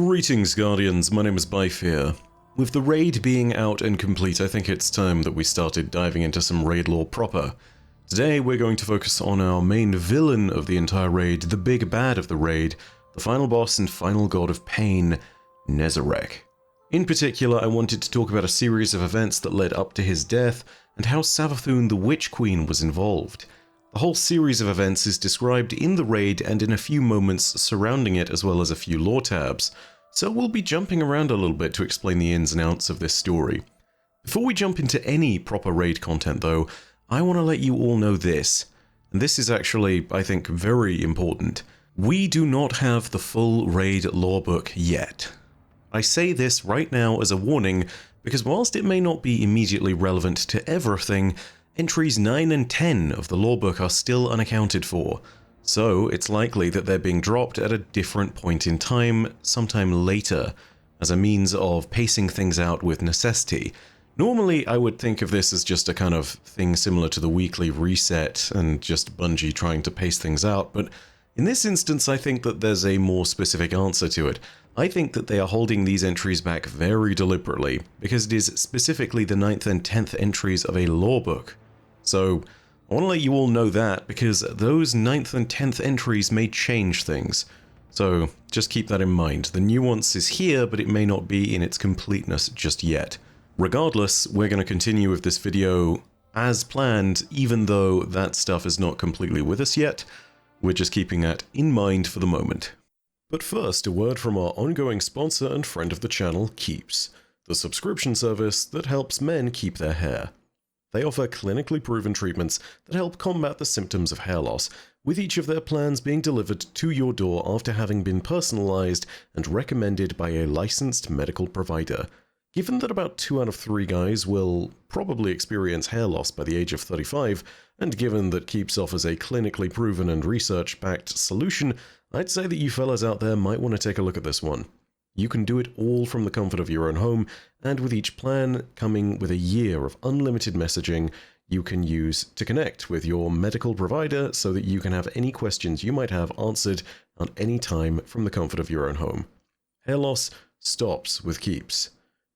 Greetings, Guardians, my name is Bife here. With the raid being out and complete, I think it's time that we started diving into some raid lore proper. Today we're going to focus on our main villain of the entire raid, the big bad of the raid, the final boss and final god of pain, Nezarec. In particular, I wanted to talk about a series of events that led up to his death, and how Savathun the Witch Queen was involved. The whole series of events is described in the raid and in a few moments surrounding it, as well as a few lore tabs, so we'll be jumping around a little bit to explain the ins and outs of this story. Before we jump into any proper raid content though, I want to let you all know this, and this is actually, I think, very important. We do not have the full raid lore book yet. I say this right now as a warning, because whilst it may not be immediately relevant to everything, entries 9 and 10 of the lore book are still unaccounted for, so it's likely that they're being dropped at a different point in time, sometime later, as a means of pacing things out with necessity. Normally, I would think of this as just a kind of thing similar to the weekly reset and just Bungie trying to pace things out, but in this instance I think that there's a more specific answer to it. I think that they are holding these entries back very deliberately, because it is specifically the 9th and 10th entries of a lore book. So, I want to let you all know that, because those 9th and 10th entries may change things. So, just keep that in mind. The nuance is here, but it may not be in its completeness just yet. Regardless, we're going to continue with this video as planned, even though that stuff is not completely with us yet. We're just keeping that in mind for the moment. But first, a word from our ongoing sponsor and friend of the channel, Keeps, the subscription service that helps men keep their hair. They offer clinically proven treatments that help combat the symptoms of hair loss, with each of their plans being delivered to your door after having been personalized and recommended by a licensed medical provider. Given that about 2 out of 3 guys will probably experience hair loss by the age of 35, and given that Keeps offers a clinically proven and research-backed solution, I'd say that you fellas out there might want to take a look at this one. You can do it all from the comfort of your own home, and with each plan coming with a year of unlimited messaging you can use to connect with your medical provider so that you can have any questions you might have answered at any time from the comfort of your own home. Hair loss stops with Keeps.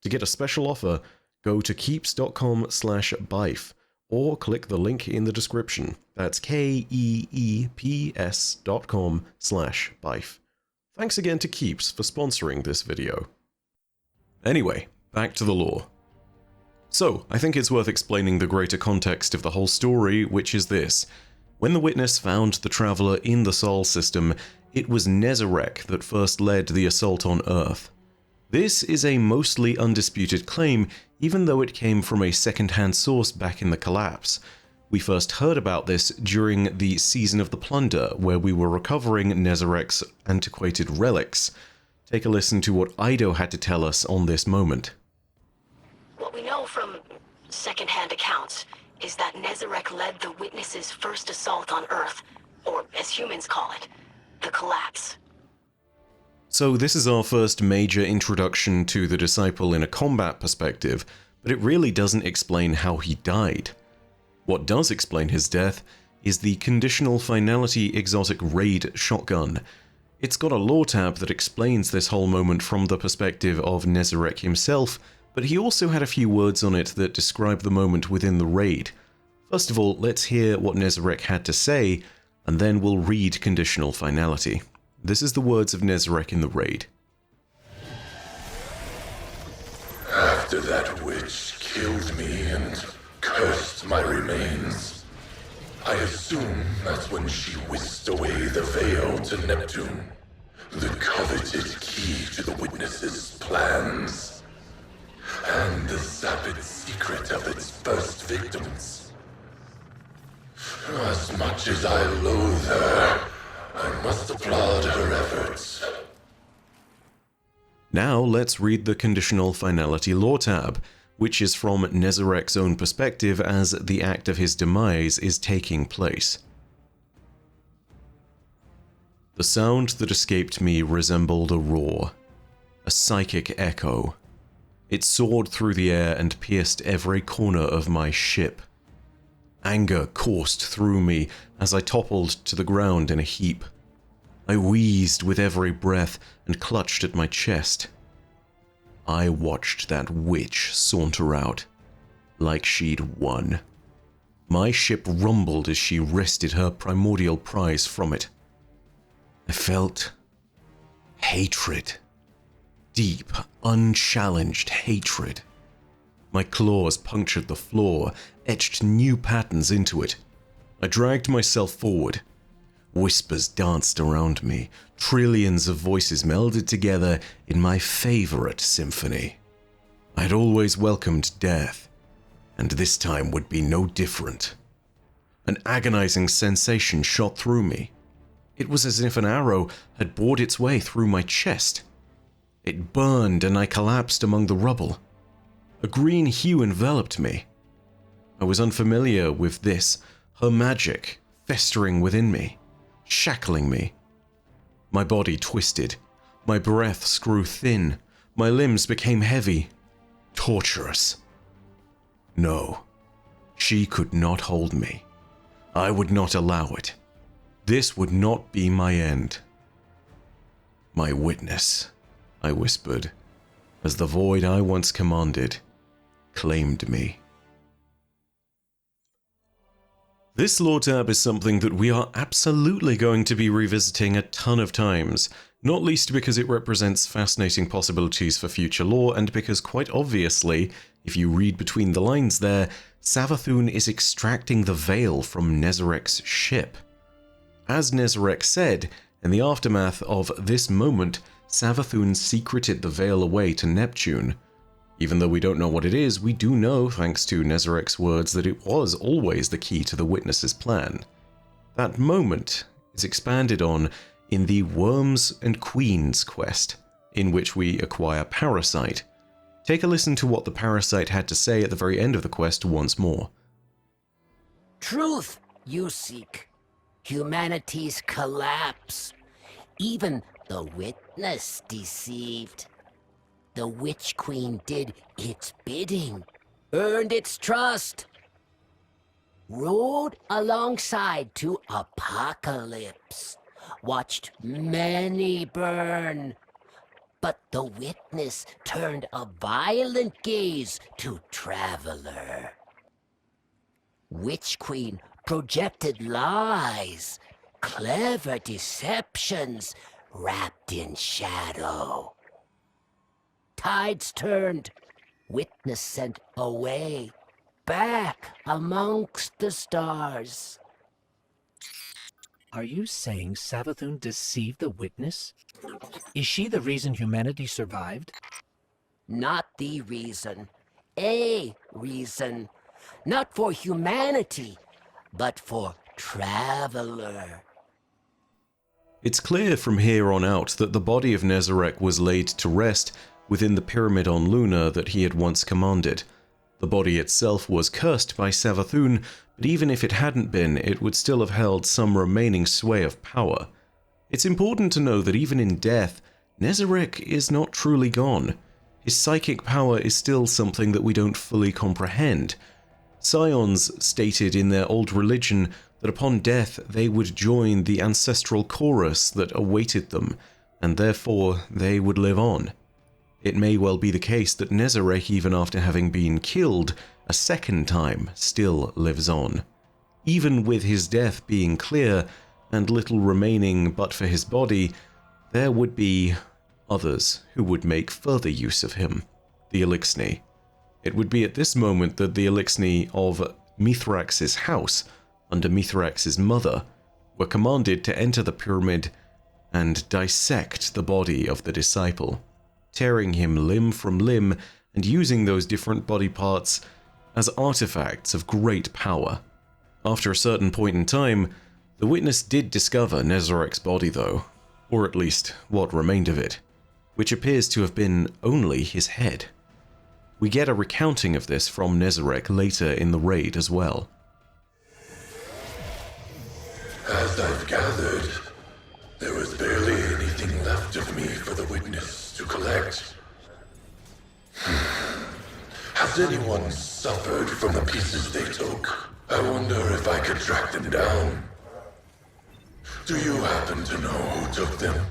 To get a special offer, go to keeps.com/bife or click the link in the description. That's keeps.com/bife. Thanks again to Keeps for sponsoring this video. Anyway, back to the lore. So, I think it's worth explaining the greater context of the whole story, which is this. When the Witness found the Traveler in the Sol system, it was Nezarec that first led the assault on Earth. This is a mostly undisputed claim, even though it came from a second-hand source back in the Collapse. We first heard about this during the Season of the Plunder, where we were recovering Nezarec's antiquated relics. Take a listen to what Ido had to tell us on this moment. What we know from second-hand accounts is that Nezarec led the Witness's first assault on Earth, or as humans call it, the Collapse. So this is our first major introduction to the Disciple in a combat perspective, but it really doesn't explain how he died. What does explain his death is the conditional finality exotic raid shotgun. It's got a lore tab that explains this whole moment from the perspective of Nezarec himself, but he also had a few words on it that describe the moment within the raid. First of all, let's hear what Nezarec had to say, and then we'll read conditional finality. This is the words of Nezarec in the raid. After that witch killed me and cursed my remains, I assume that's when she whisked away the veil to Neptune, the coveted key to the Witness's plans, and the sapid secret of its first victims. As much as I loathe her, I must applaud her efforts. Now let's read the conditional finality lore tab, which is from Nezarec's own perspective as the act of his demise is taking place. The sound that escaped me resembled a roar, a psychic echo. It soared through the air and pierced every corner of my ship. Anger coursed through me as I toppled to the ground in a heap. I wheezed with every breath and clutched at my chest. I watched that witch saunter out, like she'd won. My ship rumbled as she wrested her primordial prize from it. I felt hatred. Deep, unchallenged hatred. My claws punctured the floor, etched new patterns into it. I dragged myself forward. Whispers danced around me. Trillions of voices melded together in my favorite symphony. I had always welcomed death, and this time would be no different. An agonizing sensation shot through me. It was as if an arrow had bored its way through my chest. It burned and I collapsed among the rubble. A green hue enveloped me. I was unfamiliar with this, her magic festering within me, shackling me. My body twisted, my breaths grew thin, my limbs became heavy, torturous. No, she could not hold me. I would not allow it. This would not be my end. My witness, I whispered, as the void I once commanded claimed me. This lore tab is something that we are absolutely going to be revisiting a ton of times, not least because it represents fascinating possibilities for future lore, and because quite obviously, if you read between the lines there, Savathûn is extracting the veil from Nezarek's ship. As Nezarek said, in the aftermath of this moment, Savathûn secreted the veil away to Neptune. Even though we don't know what it is, we do know, thanks to Nezarek's words, that it was always the key to the Witness's plan. That moment is expanded on in the Worms and Queens quest, in which we acquire Parasite. Take a listen to what the Parasite had to say at the very end of the quest once more. Truth you seek. Humanity's collapse. Even the Witness deceived. The Witch Queen did its bidding, earned its trust, rode alongside to apocalypse, watched many burn, but the Witness turned a violent gaze to Traveler. Witch Queen projected lies, clever deceptions wrapped in shadow. Tides turned, Witness sent away, back amongst the stars. Are you saying Savathûn deceived the Witness? Is she the reason humanity survived? Not the reason, a reason. Not for humanity, but for Traveler. It's clear from here on out that the body of Nezarek was laid to rest within the pyramid on Luna that he had once commanded. The body itself was cursed by Savathûn, but even if it hadn't been, it would still have held some remaining sway of power. It's important to know that even in death, Nezarek is not truly gone. His psychic power is still something that we don't fully comprehend. Scions stated in their old religion that upon death they would join the ancestral chorus that awaited them, and therefore they would live on. It may well be the case that Nezarek, even after having been killed a second time, still lives on. Even with his death being clear and little remaining but for his body, there would be others who would make further use of him, the Eliksni. It would be at this moment that the Eliksni of Mithrax's house, under Mithrax's mother, were commanded to enter the pyramid and dissect the body of the disciple, tearing him limb from limb and using those different body parts as artifacts of great power. After a certain point in time, the Witness did discover Nezarek's body though, or at least what remained of it, which appears to have been only his head. We get a recounting of this from Nezarek later in the raid as well. As I've gathered, there was barely anything left of me for the Witness to collect. Has anyone suffered from the pieces they took? I wonder if I could track them down. Do you happen to know who took them?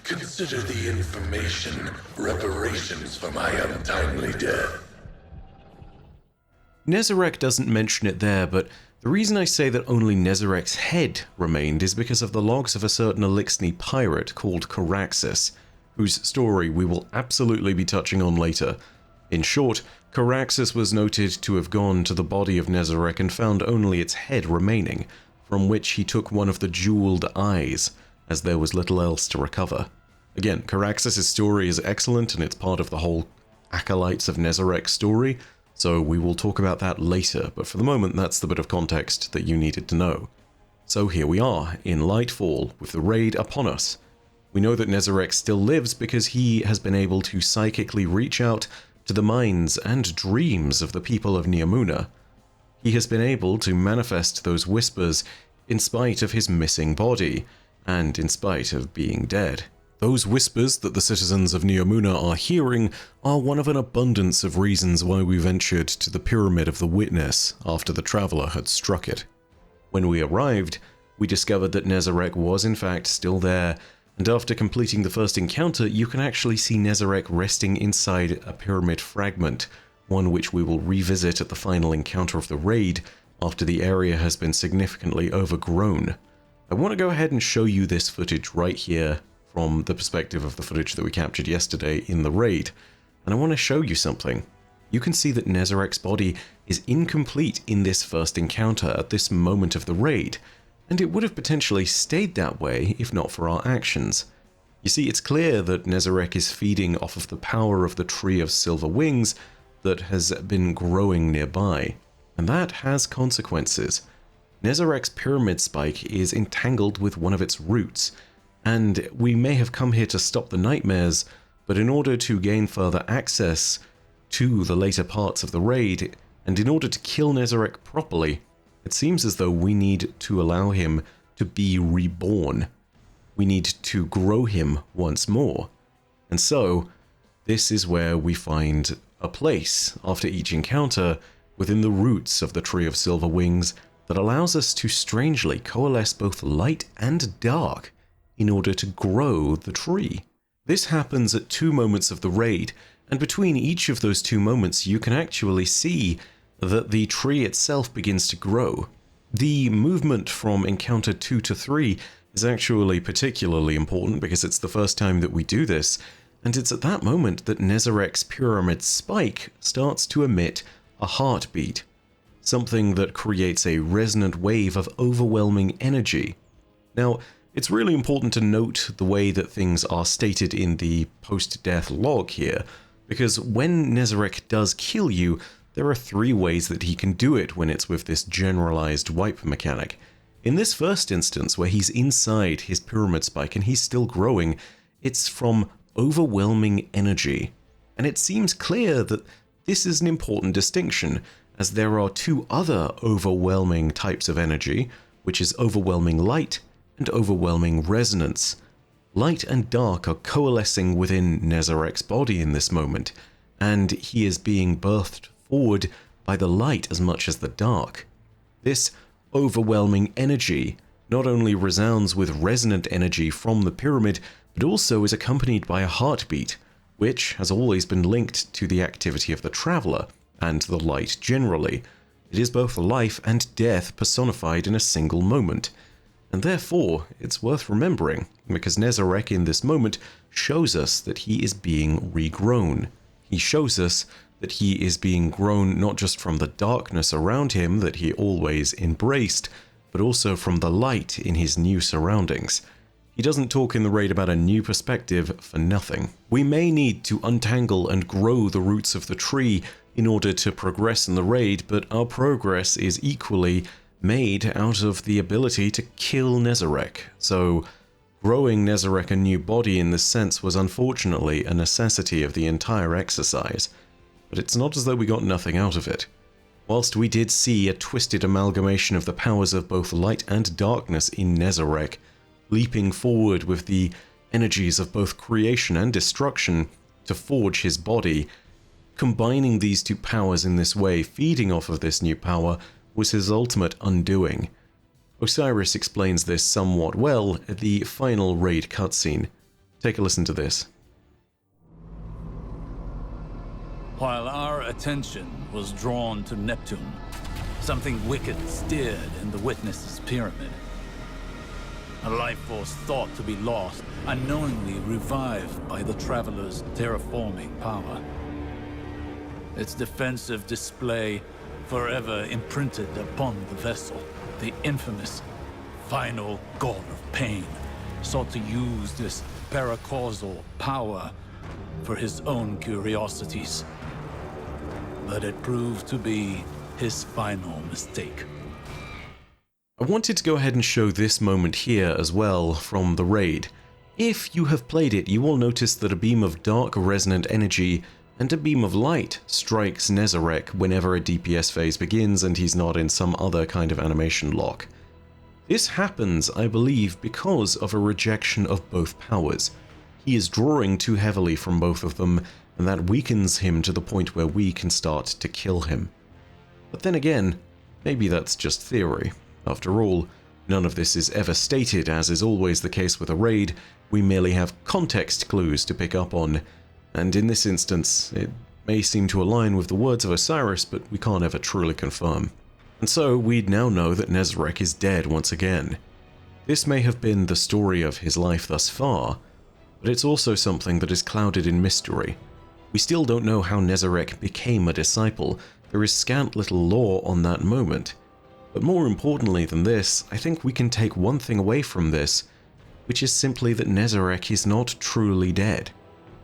Consider the information reparations for my untimely death. Nezarec doesn't mention it there, but the reason I say that only Nezarec's head remained is because of the logs of a certain Elixni pirate called Caraxes, whose story we will absolutely be touching on later. In short, Caraxes was noted to have gone to the body of Nezarec and found only its head remaining, from which he took one of the jeweled eyes, as there was little else to recover. Again, Caraxes' story is excellent and it's part of the whole Acolytes of Nezarec story, so we will talk about that later, but for the moment that's the bit of context that you needed to know. So here we are, in Lightfall, with the raid upon us. We know that Nezarec still lives because he has been able to psychically reach out to the minds and dreams of the people of Neomuna. He has been able to manifest those whispers in spite of his missing body, and in spite of being dead. Those whispers that the citizens of Neomuna are hearing are one of an abundance of reasons why we ventured to the Pyramid of the Witness after the Traveler had struck it. When we arrived, we discovered that Nezarec was in fact still there, and after completing the first encounter, you can actually see Nezarec resting inside a pyramid fragment, one which we will revisit at the final encounter of the raid after the area has been significantly overgrown. I want to go ahead and show you this footage right here from the perspective of the footage that we captured yesterday in the raid, and I want to show you something. You can see that Nezarec's body is incomplete in this first encounter at this moment of the raid, and it would have potentially stayed that way if not for our actions. You see, it's clear that Nezarec is feeding off of the power of the Tree of Silver Wings that has been growing nearby, and that has consequences. Nezarec's pyramid spike is entangled with one of its roots, and we may have come here to stop the nightmares, but in order to gain further access to the later parts of the raid, and in order to kill Nezarec properly, it seems as though we need to allow him to be reborn. We need to grow him once more. And so, this is where we find a place, after each encounter, within the roots of the Tree of Silver Wings, that allows us to strangely coalesce both light and dark in order to grow the tree. This happens at 2 moments of the raid, and between each of those 2 moments you can actually see that the tree itself begins to grow. The movement from encounter 2 to 3 is actually particularly important because it's the first time that we do this, and it's at that moment that Nezarec's pyramid spike starts to emit a heartbeat, something that creates a resonant wave of overwhelming energy. Now, it's really important to note the way that things are stated in the post-death log here, because when Nezarec does kill you, there are 3 ways that he can do it when it's with this generalized wipe mechanic. In this first instance, where he's inside his pyramid spike and he's still growing, it's from overwhelming energy. And it seems clear that this is an important distinction, as there are 2 other overwhelming types of energy, which is overwhelming light and overwhelming resonance. Light and dark are coalescing within Nezarec's body in this moment, and he is being birthed forward by the light as much as the dark. This overwhelming energy not only resounds with resonant energy from the pyramid, but also is accompanied by a heartbeat, which has always been linked to the activity of the Traveler, and the light generally. It is both life and death personified in a single moment. And therefore, it's worth remembering, because Nezarec in this moment shows us that he is being regrown. He shows us that he is being grown not just from the darkness around him that he always embraced, but also from the light in his new surroundings. He doesn't talk in the raid about a new perspective for nothing. We may need to untangle and grow the roots of the tree in order to progress in the raid, but our progress is equally made out of the ability to kill Nezarec. So growing Nezarec a new body in this sense was unfortunately a necessity of the entire exercise, but it's not as though we got nothing out of it. Whilst we did see a twisted amalgamation of the powers of both light and darkness in Nezarec, leaping forward with the energies of both creation and destruction to forge his body, combining these 2 powers in this way, feeding off of this new power, was his ultimate undoing. Osiris explains this somewhat well at the final raid cutscene. Take a listen to this. While our attention was drawn to Neptune, something wicked stirred in the Witness's pyramid. A life force thought to be lost, unknowingly revived by the Traveler's terraforming power. Its defensive display forever imprinted upon the vessel. The infamous final god of pain sought to use this paracausal power for his own curiosities. But it proved to be his final mistake. I wanted to go ahead and show this moment here as well from the raid. If you have played it, you will notice that a beam of dark resonant energy and a beam of light strikes Nezarec whenever a DPS phase begins and he's not in some other kind of animation lock. This happens, I believe, because of a rejection of both powers. He is drawing too heavily from both of them, and that weakens him to the point where we can start to kill him. But then again, maybe that's just theory. After all, none of this is ever stated, as is always the case with a raid. We merely have context clues to pick up on, and in this instance, it may seem to align with the words of Osiris, but we can't ever truly confirm. And so, we'd now know that Nezarec is dead once again. This may have been the story of his life thus far, but it's also something that is clouded in mystery. We still don't know how Nezarec became a disciple. There is scant little lore on that moment. But more importantly than this, I think we can take one thing away from this, which is simply that Nezarec is not truly dead.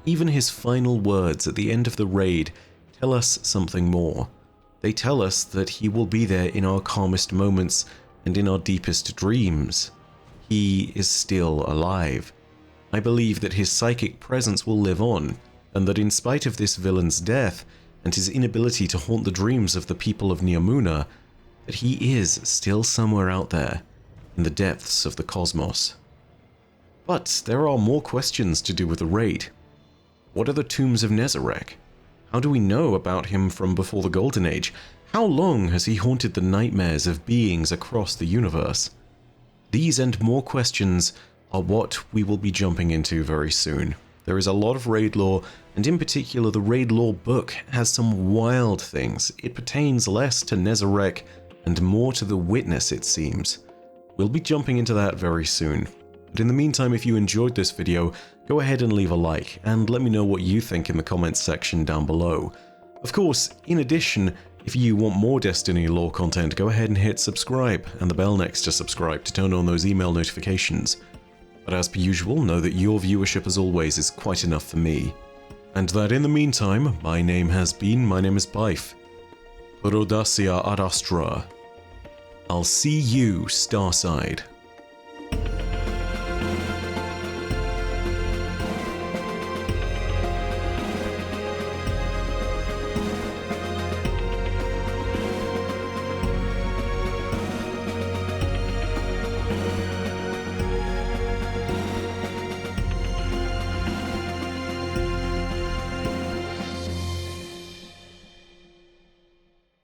Even his final words at the end of the raid tell us something more. They tell us that he will be there in our calmest moments and in our deepest dreams. He is still alive. I believe that his psychic presence will live on, and that in spite of this villain's death and his inability to haunt the dreams of the people of Neomuna, that he is still somewhere out there, in the depths of the cosmos. But there are more questions to do with the raid. What are the tombs of Nezarec? How do we know about him from before the Golden Age? How long has he haunted the nightmares of beings across the universe? These and more questions are what we will be jumping into very soon. There is a lot of raid lore, and in particular the raid lore book has some wild things. It pertains less to Nezarec and more to the Witness, it seems. We'll be jumping into that very soon. But in the meantime, if you enjoyed this video, go ahead and leave a like, and let me know what you think in the comments section down below. Of course, in addition, if you want more Destiny lore content, go ahead and hit subscribe, and the bell next to subscribe to turn on those email notifications. But as per usual, know that your viewership as always is quite enough for me. And that in the meantime, my name is Bife. Rodacia ad Astra. I'll see you, Starside.